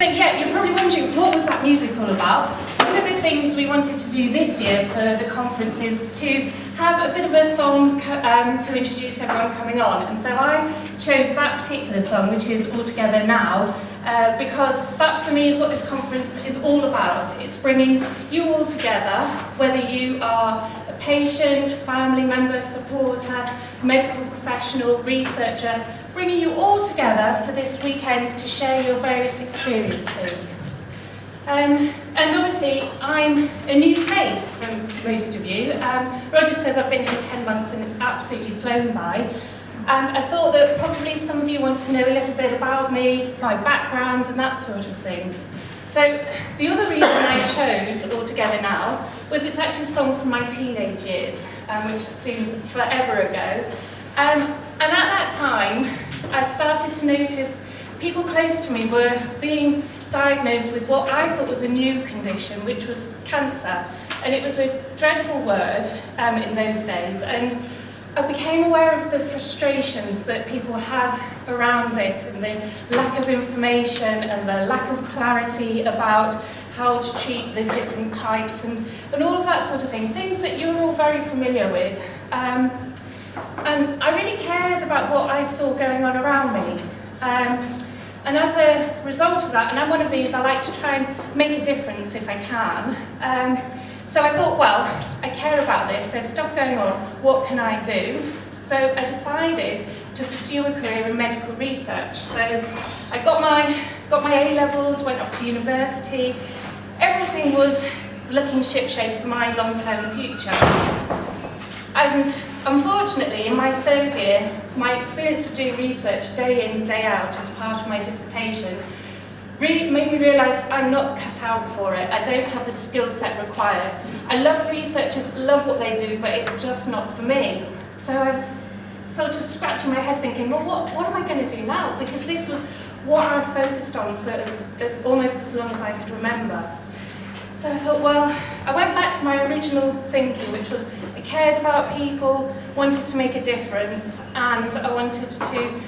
So yeah, you're probably wondering, what was that music all about? One of the things we wanted to do this year for the conference is to have a bit of a song to introduce everyone coming on. And so I chose that particular song, which is All Together Now, because that for me is what this conference is all about. It's bringing you all together, whether you are a patient, family member, supporter, medical professional, researcher, bringing you all together for this weekend to share your various experiences. And obviously, I'm a new face from most of you. Roger says I've been here 10 months and it's absolutely flown by. And I thought that probably some of you want to know a little bit about me, my background and that sort of thing. So the other reason I chose All Together Now was it's actually a song from my teenage years, which seems forever ago. And at that time, I started to notice people close to me were being diagnosed with what I thought was a new condition, which was cancer. And it was a dreadful word in those days. And I became aware of the frustrations that people had around it and the lack of information and the lack of clarity about how to treat the different types and all of that sort of thing, things that you're all very familiar with. And I really cared about what I saw going on around me. And as a result of that, and I'm one of these, I like to try and make a difference if I can. So I thought, well, I care about this, there's stuff going on, what can I do? So I decided to pursue a career in medical research. So I got my A-levels, went off to university, everything was looking shipshape for my long-term future. And unfortunately, in my third year, my experience of doing research day in, day out as part of my dissertation really made me realise I'm not cut out for it. I don't have the skill set required. I love researchers, love what they do, but it's just not for me. So I was sort of scratching my head thinking, well, what am I going to do now? Because this was what I'd focused on for almost as long as I could remember. So I thought, well, I went back to my original thinking, which was I cared about people, wanted to make a difference, and I wanted to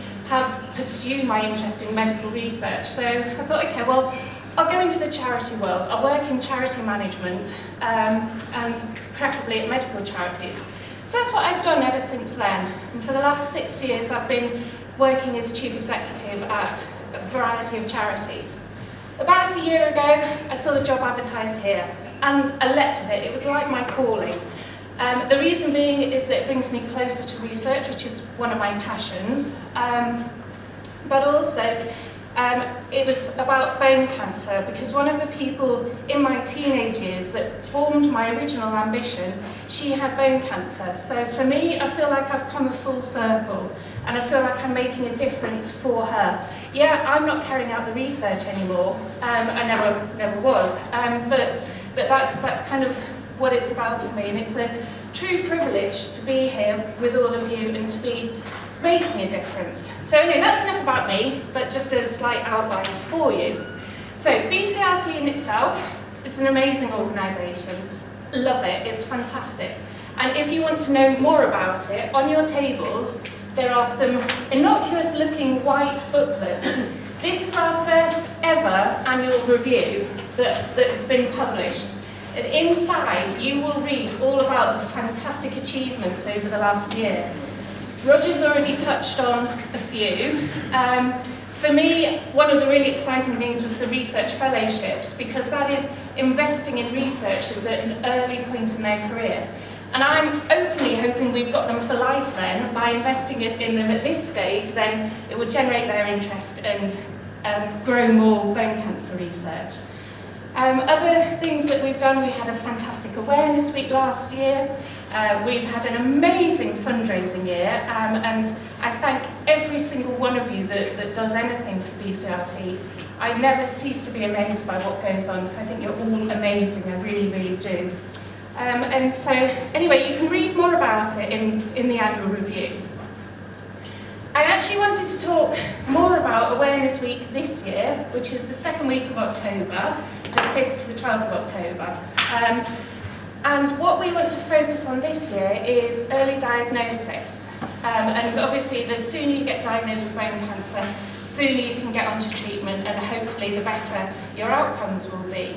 pursue my interest in medical research. So I thought, okay, well, I'll go into the charity world. I'll work in charity management, and preferably at medical charities. So that's what I've done ever since then. And for the last 6 years, I've been working as chief executive at a variety of charities. About a year ago, I saw the job advertised here, and I leapt at it. It was like my calling. The reason being is that it brings me closer to research, which is one of my passions, but also it was about bone cancer, because one of the people in my teenage years that formed my original ambition, she had bone cancer. So for me, I feel like I've come a full circle, and I feel like I'm making a difference for her. Yeah, I'm not carrying out the research anymore. I never was, but that's kind of what it's about for me, and it's a true privilege to be here with all of you and to be making a difference. So anyway, that's enough about me, but just a slight outline for you. So BCRT in itself is an amazing organisation. Love it, it's fantastic. And if you want to know more about it, on your tables there are some innocuous looking white booklets. This is our first ever annual review that has been published. And inside, you will read all about the fantastic achievements over the last year. Roger's already touched on a few. For me, one of the really exciting things was the research fellowships, because that is investing in researchers at an early point in their career. And I'm openly hoping we've got them for life then. By investing in them at this stage, then it will generate their interest and grow more bone cancer research. Other things that we've done, we had a fantastic awareness week last year. We've had an amazing fundraising year, and I thank every single one of you that does anything for BCRT. I never cease to be amazed by what goes on, so I think you're all amazing, I really, really do. And so, anyway, you can read more about it in the annual review. I actually wanted to talk more about Awareness Week this year, which is the second week of October, the 5th to the 12th of October. And what we want to focus on this year is early diagnosis. And obviously, the sooner you get diagnosed with bone cancer, the sooner you can get onto treatment, and hopefully the better your outcomes will be.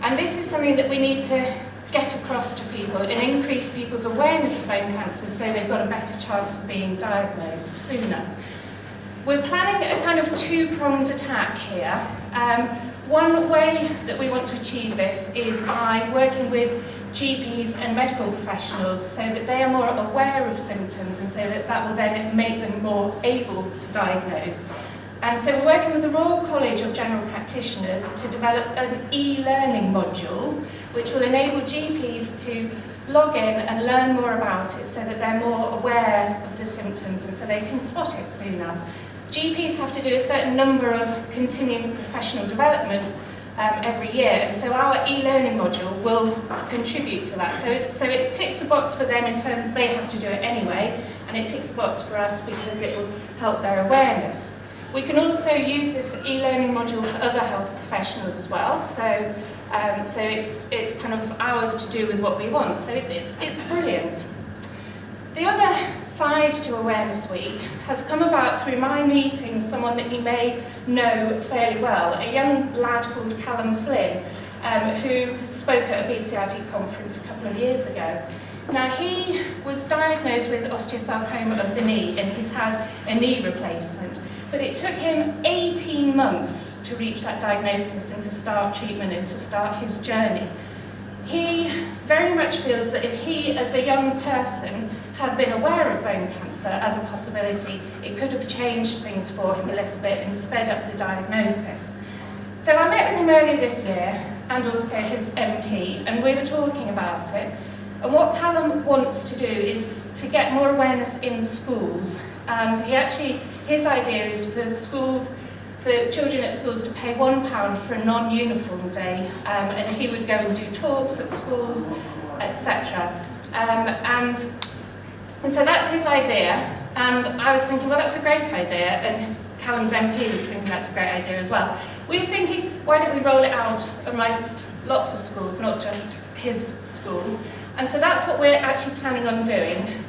And this is something that we need to get across to people and increase people's awareness of bone cancer so they've got a better chance of being diagnosed sooner. We're planning a kind of two-pronged attack here. One way that we want to achieve this is by working with GPs and medical professionals so that they are more aware of symptoms and so that that will then make them more able to diagnose. And so we're working with the Royal College of General Practitioners to develop an e-learning module which will enable GPs to log in and learn more about it so that they're more aware of the symptoms and so they can spot it sooner. GPs have to do a certain number of continuing professional development every year, and so our e-learning module will contribute to that. So it ticks the box for them in terms they have to do it anyway, and it ticks the box for us because it will help their awareness. We can also use this e-learning module for other health professionals as well, so it's kind of ours to do with what we want, so it's brilliant. The other side to Awareness Week has come about through my meeting someone that you may know fairly well, a young lad called Callum Flynn, who spoke at a BCRT conference a couple of years ago. Now, he was diagnosed with osteosarcoma of the knee and he's had a knee replacement, but it took him 18 months to reach that diagnosis and to start treatment and to start his journey. He very much feels that if he, as a young person, had been aware of bone cancer as a possibility, it could have changed things for him a little bit and sped up the diagnosis. So I met with him earlier this year, and also his MP, and we were talking about it. And what Callum wants to do is to get more awareness in schools. And his idea is for schools, for children at schools to pay £1 for a non-uniform day, and he would go and do talks at schools, etc. And so that's his idea, and I was thinking, well, that's a great idea, and Callum's MP was thinking that's a great idea as well. We were thinking, why don't we roll it out amongst lots of schools, not just his school? And so that's what we're actually planning on doing.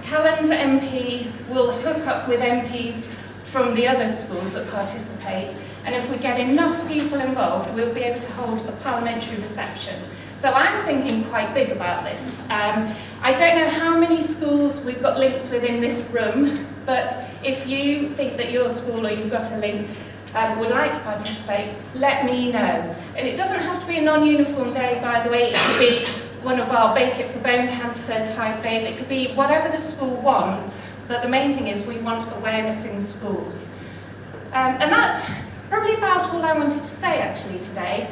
Callum's MP will hook up with MPs from the other schools that participate, and if we get enough people involved, we'll be able to hold a parliamentary reception. So I'm thinking quite big about this. I don't know how many schools we've got links with in this room, but if you think that your school or you've got a link would like to participate, let me know. And it doesn't have to be a non-uniform day, by the way. It could be one of our Bake It for Bone Cancer type days. It could be whatever the school wants, but the main thing is we want awareness in schools. And that's probably about all I wanted to say actually today.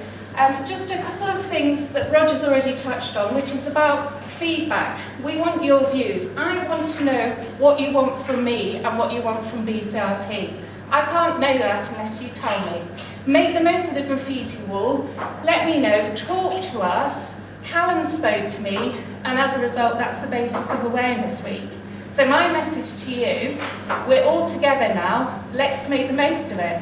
Just a couple of things that Roger's already touched on, which is about feedback. We want your views. I want to know what you want from me and what you want from BCRT. I can't know that unless you tell me. Make the most of the graffiti wall. Let me know. Talk to us. Callum spoke to me, and as a result, that's the basis of Awareness Week. So my message to you, we're all together now. Let's make the most of it.